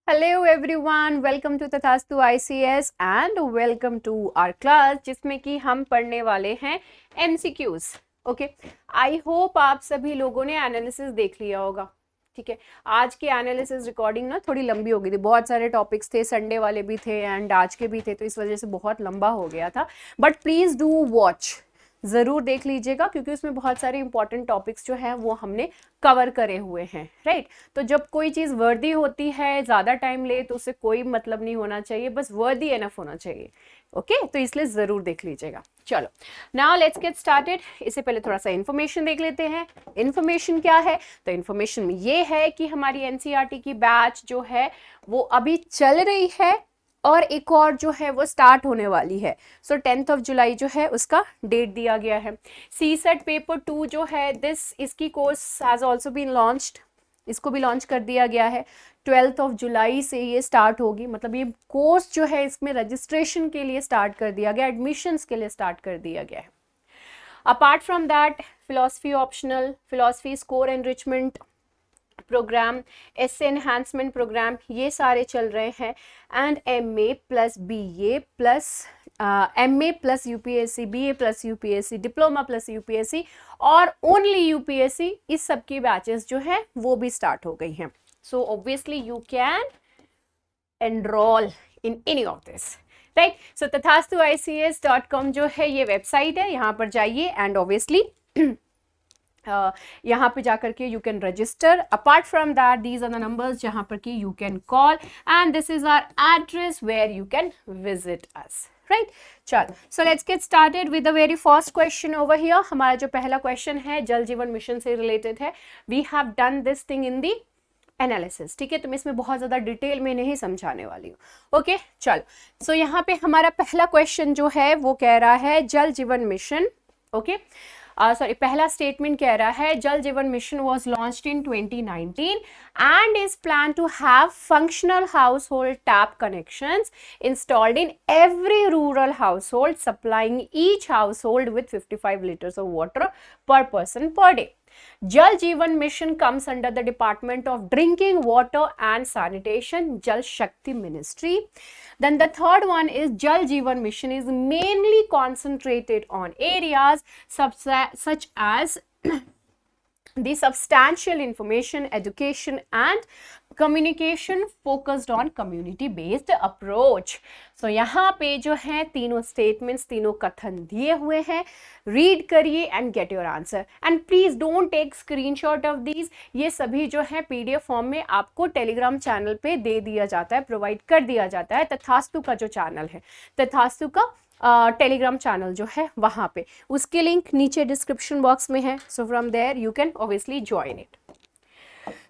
Hello everyone, welcome to Tathastu ICS and welcome to our class जिसमें कि हम पढ़ने वाले हैं एमसीक्यूज। ओके, आई होप आप सभी लोगों ने एनालिसिस देख लिया होगा। ठीक है, आज की एनालिसिस रिकॉर्डिंग ना थोड़ी लंबी हो गई थी, बहुत सारे टॉपिक्स थे, संडे वाले भी थे एंड आज के भी थे, तो इस वजह से बहुत लंबा हो गया था। बट प्लीज़ डू वॉच, ज़रूर देख लीजिएगा क्योंकि उसमें बहुत सारे इंपॉर्टेंट टॉपिक्स जो हैं वो हमने कवर करे हुए हैं। राइट, तो जब कोई चीज़ वर्दी होती है, ज़्यादा टाइम ले तो उससे कोई मतलब नहीं होना चाहिए, बस वर्दी एनफ होना चाहिए। ओके, तो इसलिए ज़रूर देख लीजिएगा। चलो, नाउ लेट्स गेट स्टार्टेड। इससे पहले थोड़ा सा इन्फॉर्मेशन देख लेते हैं। इन्फॉर्मेशन क्या है? तो इन्फॉर्मेशन में ये है कि हमारी एनसीईआरटी की बैच जो है वो अभी चल रही है और एक और जो है वो स्टार्ट होने वाली है। सो 10 जुलाई जो है उसका डेट दिया गया है। सी सेट पेपर 2 जो है इसकी course has also been launched, इसको भी लॉन्च कर दिया गया है। 12 जुलाई से ये स्टार्ट होगी, मतलब ये कोर्स जो है इसमें रजिस्ट्रेशन के लिए स्टार्ट कर दिया गया, एडमिशन्स के लिए स्टार्ट कर दिया गया है। Apart from that, philosophy optional, philosophy score enrichment programme, essay enhancement programme, ये सारे चल रहे हैं। And MA plus BA plus MA plus UPSC, BA plus UPSC, diploma plus UPSC और ओनली UPSC, इस सब की बैचेस जो है वो भी स्टार्ट हो गई हैं। So obviously you can enrol in any of this. Right, so Tathastu ICS.com जो है ये वेबसाइट है, यहाँ पर जाइए एंड ऑब्वियसली यहाँ पे जाकर के you can register. Apart from that, these are the numbers जहाँ पर कि you can call and this is our address where you can visit us. Right, चल, so let's get started with the very first question over here. हमारा जो पहला question है जल जीवन मिशन से रिलेटेड है। We have done this thing in the analysis. ठीक है, तो मैं इसमें बहुत ज़्यादा डिटेल में नहीं समझाने वाली हूँ। ओके, चलो, सो यहाँ पे हमारा पहला क्वेश्चन जो है वो कह रहा है जल जीवन मिशन। ओके, पहला स्टेटमेंट कह रहा है जल जीवन mission was launched in 2019 and is planned to have functional household tap connections installed in every rural household, supplying each household with 55 liters of water per person per day. Jal Jeevan Mission comes under the Department of Drinking Water and Sanitation, Jal Shakti Ministry. Then the third one is Jal Jeevan Mission is mainly concentrated on areas such as the substantial information, education and communication focused on community based approach. So यहाँ पे जो है तीनों statements, तीनों कथन दिए हुए हैं, रीड करिए and get your answer and please don't take screenshot of these। ये सभी जो है PDF फॉर्म में आपको टेलीग्राम चैनल पे दे दिया जाता है, प्रोवाइड कर दिया जाता है। तथास्तु का जो चैनल है, तथास्तु का टेलीग्राम चैनल जो है वहाँ पे, उसके लिंक नीचे डिस्क्रिप्शन बॉक्स में है। So from there you can obviously join it.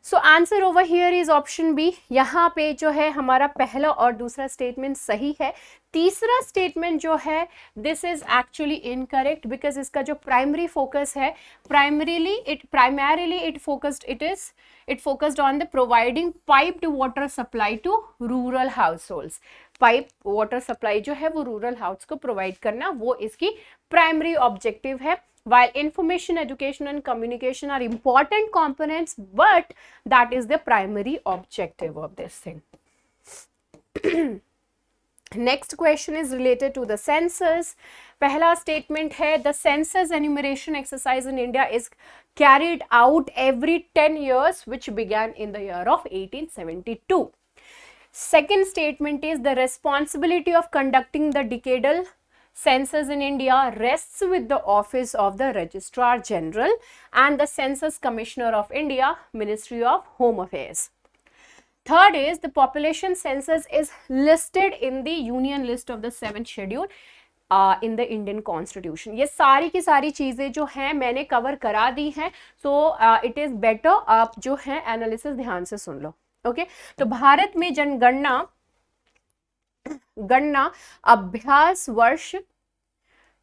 So answer over here is option B. यहाँ पे जो है हमारा पहला और दूसरा स्टेटमेंट सही है। तीसरा स्टेटमेंट जो है this is actually incorrect because इसका जो प्राइमरी फोकस है, primarily it focused on the providing piped water supply to rural households. Pipe water supply जो है वो रूरल हाउस को प्रोवाइड करना, वो इसकी प्राइमरी ऑब्जेक्टिव है। While information, education and communication are important components, but that is the primary objective of this thing. Next question is related to the census. पहला statement है the census enumeration exercise in India is carried out every 10 years which began in the year of 1872. Second statement is the responsibility of conducting the decadal census in India rests with the office of the Registrar General and the Census Commissioner of India, Ministry of Home Affairs. Third is the population census is listed in the Union List of the 7th Schedule in the Indian Constitution. ये सारी की सारी चीज़ें जो हैं मैंने cover करा दी हैं, so it is better आप जो है एनालिसिस ध्यान से सुन लो। ओके, तो भारत में गणना अभ्यास वर्ष,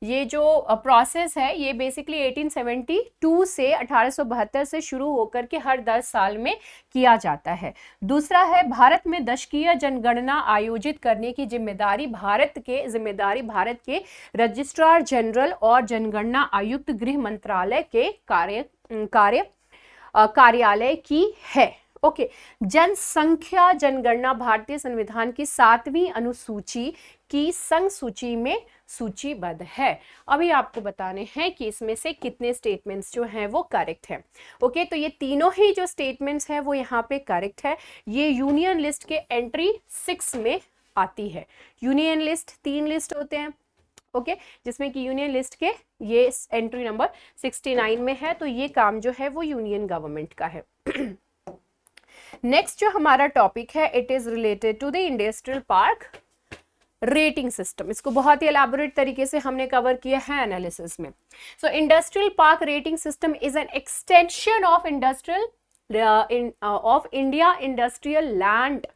ये जो प्रोसेस है ये बेसिकली 1872 से 1872 से शुरू होकर के हर 10 साल में किया जाता है। दूसरा है भारत में दशकीय जनगणना आयोजित करने की जिम्मेदारी भारत के रजिस्ट्रार जनरल और जनगणना आयुक्त गृह मंत्रालय के कार्यालय की है। ओके जनसंख्या जनगणना भारतीय संविधान की 7वीं अनुसूची की संघ सूची में सूचीबद्ध है। अभी आपको बताने हैं कि इसमें से कितने स्टेटमेंट्स जो हैं वो करेक्ट है। ओके तो ये तीनों ही जो स्टेटमेंट्स हैं वो यहाँ पे करेक्ट है। ये यूनियन लिस्ट के एंट्री 6 में आती है। यूनियन लिस्ट 3 लिस्ट होते हैं, ओके जिसमें कि यूनियन लिस्ट के ये एंट्री नंबर 69 में है, तो ये काम जो है वो यूनियन गवर्नमेंट का है। नेक्स्ट जो हमारा टॉपिक है it is related to the industrial park rating system. इसको बहुत ही एलैबोरेट तरीके से हमने कवर किया है एनालिसिस में। सो industrial park rating system is an extension of India industrial land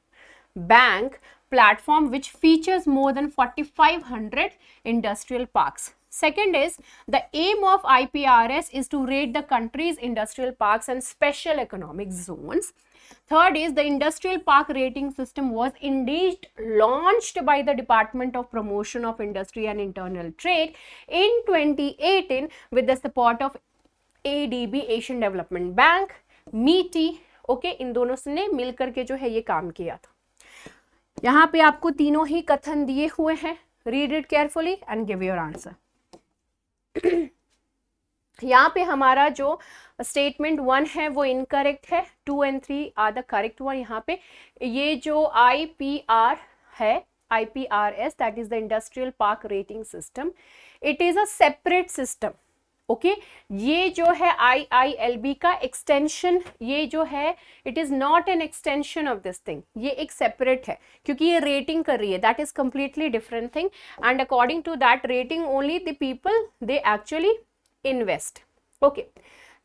bank platform which features more than 4500 industrial parks. Second is the aim of IPRS is to rate the country's industrial parks and special economic zones. Third is the industrial park rating system was indeed launched by the Department of Promotion of Industry and Internal Trade in 2018 with the support of ADB Asian Development Bank, MITI, okay इन दोनों ने मिलकर के जो है ये काम किया था। यहाँ पे आपको तीनों ही कथन दिए हुए हैं, read it carefully and give your answer. यहाँ पे हमारा जो स्टेटमेंट 1 है वो इनकरेक्ट है, 2 and 3 are the correct one. यहाँ पे ये जो IPR है, IPRS that is the industrial park rating system, it is a separate system. Okay ये जो है IILB का एक्सटेंशन, ये जो है it is not an extension of this thing, ये एक सेपरेट है क्योंकि ये रेटिंग कर रही है, that is completely different thing and according to that rating only the people they actually invest. Okay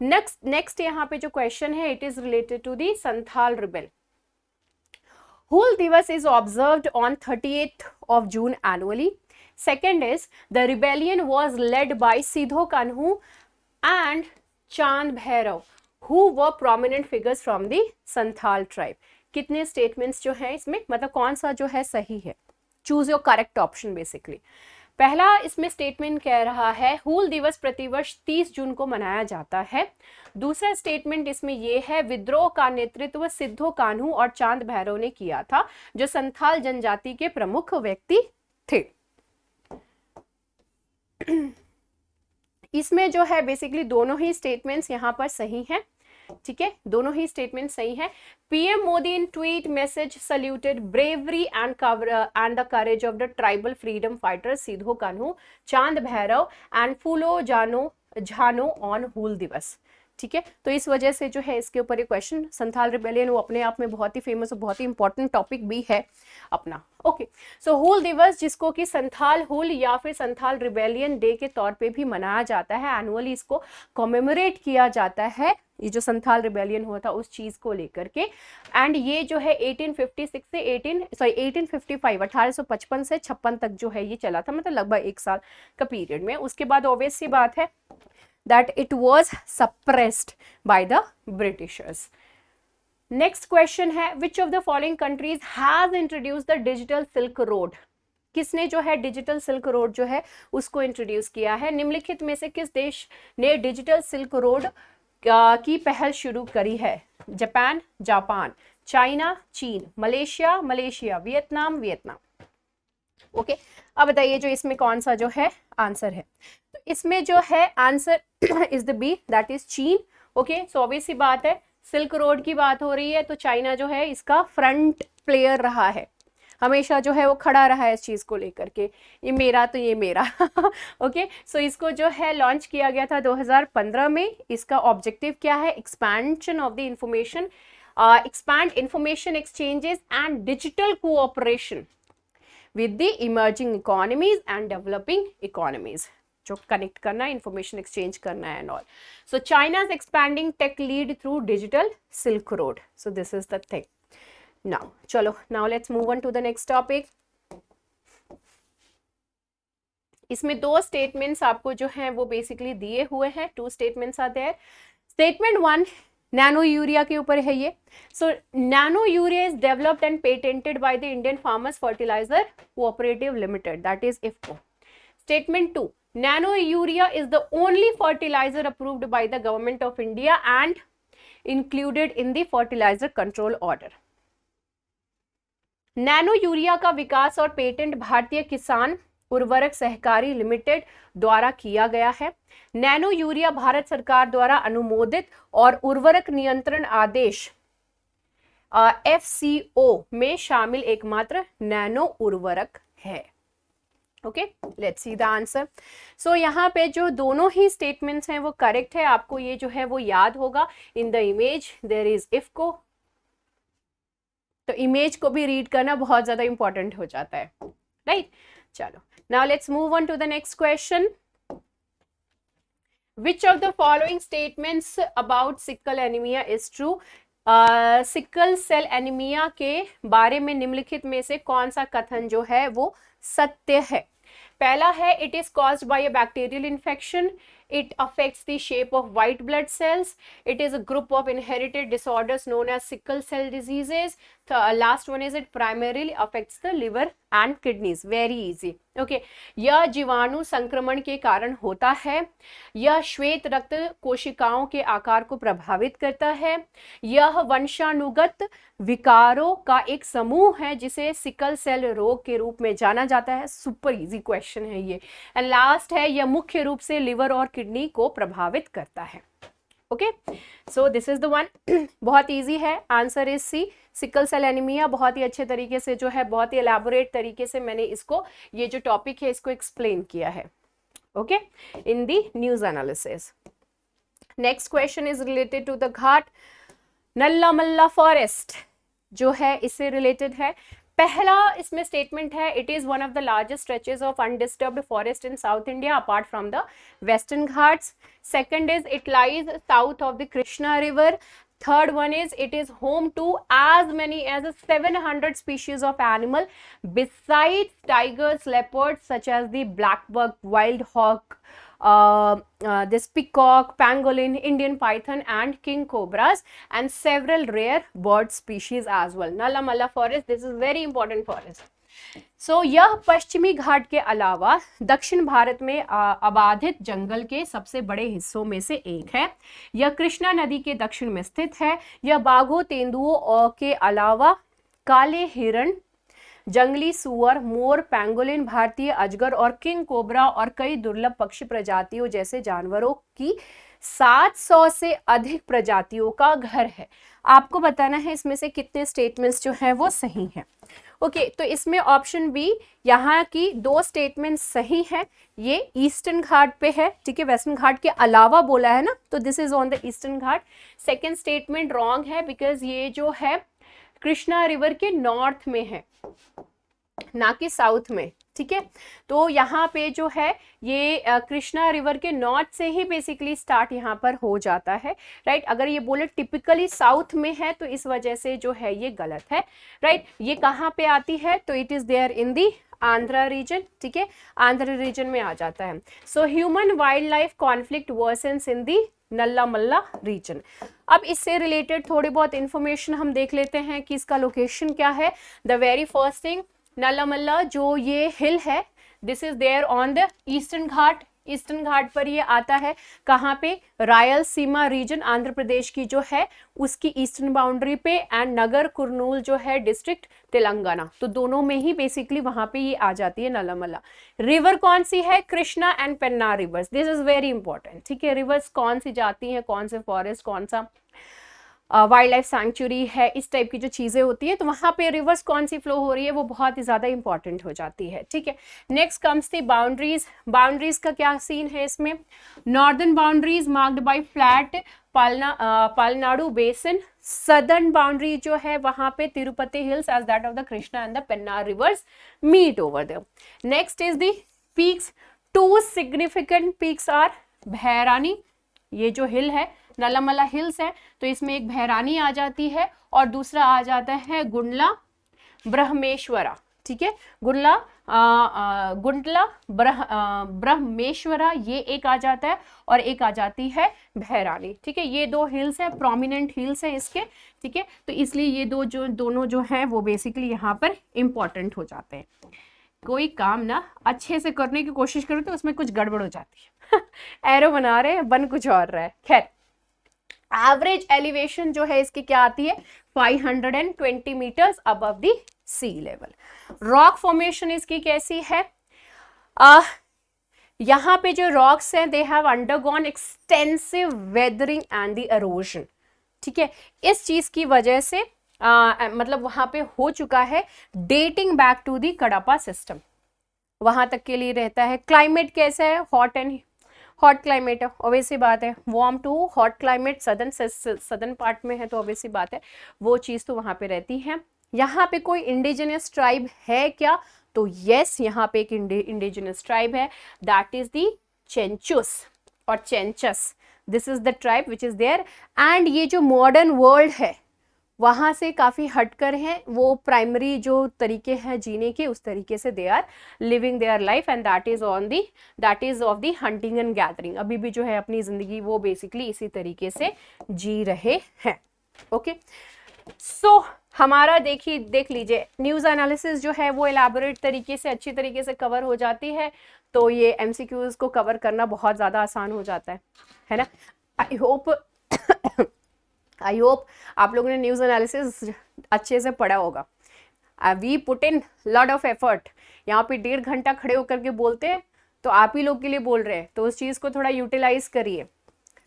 next यहाँ पे जो क्वेश्चन है it is related to the Santhal rebel. Hul Divas is observed on 30th of June annually. Second is the rebellion was led by Sidho Kanhu and Chand Bhairav, who were prominent figures from the Santhal tribe. कितने statements जो है इसमें, मतलब कौन सा जो है सही है? Choose your correct option basically. पहला इसमें स्टेटमेंट कह रहा है हूल दिवस प्रतिवर्ष 30 जून को मनाया जाता है। दूसरा स्टेटमेंट इसमें यह है विद्रोह का नेतृत्व सिद्धो कान्हू और चांद भैरव ने किया था, जो संथाल जनजाति के प्रमुख व्यक्ति थे। इसमें जो है बेसिकली दोनों ही स्टेटमेंट्स यहाँ पर सही हैं, ठीक है, दोनों ही स्टेटमेंट सही है। PM Modi in tweet message saluted bravery and the courage of the tribal freedom fighters Siddho Kanhu, Chand Bhairav and फूलो झानो ऑन हूल दिवस। ठीक है, तो इस वजह से जो है इसके ऊपर ये क्वेश्चन, संथाल रिबेलियन वो अपने आप में बहुत ही फेमस और बहुत ही इंपॉर्टेंट टॉपिक भी है अपना। ओके सो हूल दिवस, जिसको कि संथाल हूल या फिर संथाल रिबेलियन डे के तौर पे भी मनाया जाता है, एनुअली इसको कॉमेमोरेट किया जाता है, ये जो संथाल रिबेलियन हुआ था उस चीज को लेकर के। एंड ये जो है 1855 1855 से 56 तक जो है ये चला था, मतलब लगभग 1 साल का पीरियड में। उसके बाद ऑब्वियस सी बात है that it was suppressed by the Britishers. Next question है which of the following countries has introduced the digital silk road? किसने जो है डिजिटल सिल्क रोड जो है उसको इंट्रोड्यूस किया है? निम्नलिखित में से किस देश ने डिजिटल सिल्क रोड की पहल शुरू करी है? जापान, चाइना, चीन, मलेशिया, वियतनाम। ओके अब बताइए जो इसमें कौन सा जो है आंसर है? तो इसमें जो है answer is the B, that is चीन। ओके सो ऑब्वियस सी बात है, सिल्क रोड की बात हो रही है तो चाइना जो है इसका फ्रंट प्लेयर रहा है, हमेशा जो है वो खड़ा रहा है इस चीज को लेकर के, ये मेरा तो ये मेरा। ओके सो इसको जो है लॉन्च किया गया था 2015 में। इसका ऑब्जेक्टिव क्या है? Expansion of the information, expand information exchanges and digital cooperation with the emerging economies and developing economies, जो कनेक्ट करना है, इंफॉर्मेशन एक्सचेंज करना है and all. So China is expanding tech lead through digital silk road, so this is the thing. Now चलो, now let's move on to the next topic. इसमें 2 statements आपको जो हैं वो बेसिकली दिए हुए हैं, 2 स्टेटमेंट्स आते हैं। स्टेटमेंट 1 नैनो यूरिया के ऊपर है ये। So nano urea is developed and patented by the Indian farmers fertiliser cooperative limited, that is IFFCO. Statement 2 nano urea is the only fertiliser approved by the government of India and included in the fertilizer control order. नैनो यूरिया का विकास और patent भारतीय किसान उर्वरक सहकारी limited द्वारा किया गया है। नैनो यूरिया भारत सरकार द्वारा अनुमोदित और उर्वरक नियंत्रण आदेश FCO में शामिल एकमात्र नैनो उर्वरक है। Okay, let's see the answer. So यहाँ पे जो दोनों ही स्टेटमेंट्स हैं वो करेक्ट है। आपको ये जो है वो याद होगा, in the image there is IFFCO, तो इमेज को भी रीड करना बहुत ज्यादा इंपॉर्टेंट हो जाता है, राइट? चलो, now let's move on to the next question. Which of the following statements about sickle anaemia is true? Sickle cell anaemia के बारे में निम्नलिखित में से कौन सा कथन जो है वो सत्य है? पहला है, it is caused by a bacterial infection, it affects the shape of white blood cells, it is a group of inherited disorders known as sickle cell diseases. The last one is it primarily affects the liver and kidneys. Very easy. Okay, यह जीवाणु संक्रमण के कारण होता है, यह श्वेत रक्त कोशिकाओं के आकार को प्रभावित करता है, यह वंशानुगत विकारों का एक समूह है जिसे सिकल सेल रोग के रूप में जाना जाता है। सुपर इजी क्वेश्चन है ये। एंड लास्ट है, यह मुख्य रूप से लिवर और किडनी को प्रभावित करता है। Okay, so this is the one. बहुत इजी है, answer is C, sickle cell anaemia. बहुत ही अच्छे तरीके से जो है, बहुत ही एलैबोरेट तरीके से मैंने इसको, ये जो टॉपिक है इसको एक्सप्लेन किया है, okay, in the news analysis. Next question is related to the ghat. Nalla Malla forest जो है इससे रिलेटेड है। पहला इसमें स्टेटमेंट है, it is one of the largest stretches of undisturbed forest in south India apart from the western Ghats. Second is, it lies south of the Krishna river. Third one is, it is home to as many as 700 species of animal besides tigers, leopards such as the black buck, wild hawk, this peacock, pangolin, Indian python and king cobras, and several rare bird species as well. Nalla Malla forest, this is very important forest. सो यह पश्चिमी घाट के अलावा दक्षिण भारत में आबादित जंगल के सबसे बड़े हिस्सों में से एक है। यह कृष्णा नदी के दक्षिण में स्थित है। यह बाघों, तेंदुओं के अलावा काले हिरण, जंगली सुअर, मोर, पैंगोलिन, भारतीय अजगर और किंग कोबरा और कई दुर्लभ पक्षी प्रजातियों जैसे जानवरों की 700 से अधिक प्रजातियों का घर है। आपको बताना है इसमें से कितने स्टेटमेंट्स जो है वो सही है। ओके, तो इसमें ऑप्शन बी, यहाँ की 2 स्टेटमेंट सही है। ये ईस्टर्न घाट पे है, ठीक है, वेस्टर्न घाट के अलावा बोला है ना, तो this is on the Eastern Ghat. Second statement wrong है, बिकॉज ये जो है कृष्णा रिवर के नॉर्थ में है, ना कि साउथ में, ठीक है। तो यहाँ पे जो है ये कृष्णा रिवर के नॉर्थ से ही बेसिकली स्टार्ट यहाँ पर हो जाता है, राइट। अगर ये बोले टिपिकली साउथ में है तो इस वजह से जो है ये गलत है, राइट। ये कहाँ पे आती है, तो it is there in the Andhra region, ठीक है, आंध्र रीजन में आ जाता है। So human wildlife conflict versus in the Nalla Malla reason. अब इससे रिलेटेड थोड़ी बहुत इंफॉर्मेशन हम देख लेते हैं कि इसका लोकेशन क्या है। द वेरी फर्स्ट थिंग, नल्ला मल्ला जो ये हिल है, this is there on the Eastern Ghat. Eastern Ghat पर ये आता है, कहाँ पे, रायलसीमा रीजन, आंध्र प्रदेश की जो है उसकी ईस्टर्न बाउंड्री पे, एंड नगर कुर्नूल जो है डिस्ट्रिक्ट तेलंगाना, तो दोनों में ही बेसिकली वहां पे ये आ जाती है नल्ला मल्ला। रिवर कौन सी है, Krishna and Pennar reverse, this is very important, ठीक है। रिवर्स कौन सी जाती हैं, कौन से फॉरेस्ट, कौन सा वाइल्ड लाइफ सैंक्चुरी है, इस टाइप की जो चीज़ें होती है, तो वहाँ पे रिवर्स कौन सी फ्लो हो रही है वो बहुत ही ज़्यादा इंपॉर्टेंट हो जाती है, ठीक है। Next comes the boundaries. Boundaries का क्या सीन है इसमें, northern boundaries marked by flat Palnadu basin. Southern boundary जो है वहाँ पे Tirupati hills as that of the Krishna and the Pennar rivers meet over there. Next is the peaks. 2 significant peaks are Bhairani, ये जो हिल है नल्ला मल्ला हिल्स है, तो इसमें एक भैरानी आ जाती है और दूसरा आ जाता है गुंडला ब्रह्मेश्वरा, ठीक है। गुंडला ब्रह्मेश्वरा ये एक आ जाता है और एक आ जाती है भैरानी, ठीक है। ये 2 हिल्स है, प्रोमिनेंट हिल्स है इसके, ठीक है। तो इसलिए ये दोनों जो हैं वो बेसिकली यहाँ पर इंपॉर्टेंट हो जाते हैं। कोई काम ना अच्छे से करने की कोशिश करो तो उसमें कुछ गड़बड़ हो जाती है। एरो बना रहे हैं, बन कुछ और रहा है। खैर, एवरेज एलिवेशन जो है इसकी क्या आती है 520 metres above the sea level. Rock formation इसकी कैसी है, यहाँ पे जो रॉक्स हैं they have undergone extensive weathering and the erosion, ठीक है, इस चीज की वजह से मतलब वहां पे हो चुका है dating back to the Cuddapah system, वहां तक के लिए रहता है। क्लाइमेट कैसा है, हॉट क्लाइमेट है, ऑब्वियसली बात है, warm to hot climate southern part में है तो ऑब्वियसली बात है वो चीज़ तो वहाँ पे रहती है। यहाँ पे कोई इंडिजिनियस ट्राइब है क्या, तो यस यहाँ पे एक इंडिजिनियस ट्राइब है, दैट इज दी चेंचुस और Chenchus, this is the tribe which is there. And ये जो मॉडर्न वर्ल्ड है वहाँ से काफ़ी हटकर हैं, वो प्राइमरी जो तरीके हैं जीने के उस तरीके से they are living their life and that is of the hunting and gathering, अभी भी जो है अपनी ज़िंदगी वो बेसिकली इसी तरीके से जी रहे हैं। ओके सो हमारा देख लीजिए न्यूज़ एनालिसिस जो है वो एलैबोरेट तरीके से अच्छी तरीके से कवर हो जाती है, तो ये एमसीक्यूज को कवर करना बहुत ज़्यादा आसान हो जाता है ना। आई होप आप लोगों ने न्यूज़ एनालिसिस अच्छे से पढ़ा होगा। We put in lot of effort, यहाँ पे 1.5 घंटा खड़े होकर के बोलते हैं तो आप ही लोग के लिए बोल रहे हैं, तो उस चीज़ को थोड़ा यूटिलाइज करिए,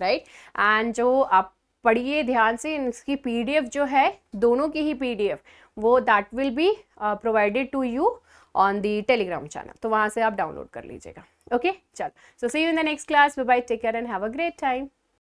राइट। एंड जो आप पढ़िए ध्यान से, इसकी पीडीएफ जो है दोनों की ही पीडीएफ वो that will be provided to you on the Telegram channel, तो वहाँ से आप डाउनलोड कर लीजिएगा। ओके चल, so see you in the next class, bye bye, take care and have a great time.